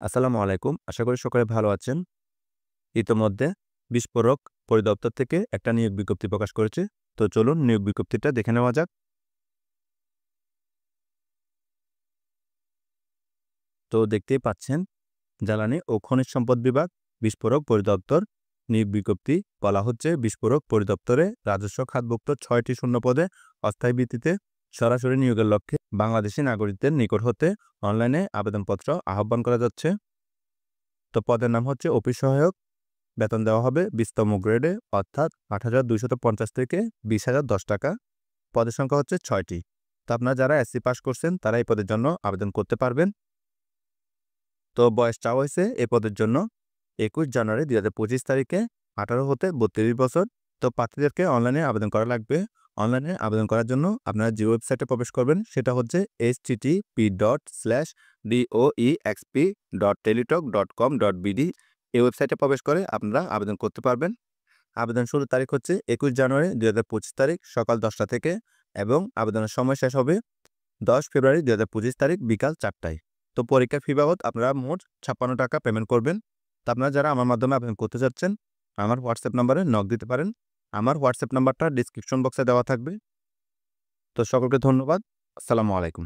আসসালামু আলাইকুম। আশা করি সকলে ভালো আছেন। ইতোমধ্যে বিস্ফোরক পরিদপ্তর থেকে একটা নিয়োগ বিজ্ঞপ্তি প্রকাশ করেছে। তো চলুন নিয়োগ বিজ্ঞপ্তিটা দেখে নেওয়া যাক। তো দেখতেই পাচ্ছেন জ্বালানি ও খনিজ সম্পদ বিভাগ বিস্ফোরক পরিদপ্তর নিয়োগ বিজ্ঞপ্তি বলা হচ্ছে বিস্ফোরক পরিদপ্তরে রাজস্ব খাতভুক্ত ৬টি শূন্যপদে অস্থায়ী ভিত্তিতে সরাসরি নিয়োগের লক্ষ্যে বাংলাদেশী নাগরিকদের নিকট হতে অনলাইনে আবেদনপত্র আহ্বান করা যাচ্ছে। তো পদের নাম হচ্ছে অফিস সহায়ক। বেতন দেওয়া হবে ২০তম গ্রেডে অর্থাৎ ৮,২৫০ থেকে ২০,০১০ টাকা। পদের সংখ্যা হচ্ছে ৬টি। তো আপনারা যারা এসসি পাস করছেন তারা এই পদের জন্য আবেদন করতে পারবেন। তো বয়স চাওয়া হয়েছে এই পদের জন্য ২১ জানুয়ারি ২০২৫ তারিখে ১৮ হতে ৩২ বছর। তো প্রার্থীদেরকে অনলাইনে আবেদন করা লাগবে। অনলাইনে আবেদন করার জন্য আপনারা যে ওয়েবসাইটে প্রবেশ করবেন সেটা হচ্ছে http://doexp.teletalk.com.bd। এই ওয়েবসাইটে প্রবেশ করে আপনারা আবেদন করতে পারবেন। আবেদন শুরুর তারিখ হচ্ছে ২১ জানুয়ারি ২০২৫ তারিখ সকাল ১০টা থেকে এবং আবেদনের সময় শেষ হবে ১০ ফেব্রুয়ারি ২০২৫ তারিখ বিকাল ৪টায়। তো পরীক্ষার ফি বাবদ আপনারা মোট ৫৬ টাকা পেমেন্ট করবেন। তো আপনারা যারা আমার মাধ্যমে আবেদন করতে চাচ্ছেন আমার হোয়াটসঅ্যাপ নাম্বারে নক দিতে পারেন। আমার হোয়াটসঅ্যাপ নাম্বারটা ডিসক্রিপশন বক্সে দেওয়া থাকবে। তো সকলকে ধন্যবাদ। আসসালামু আলাইকুম।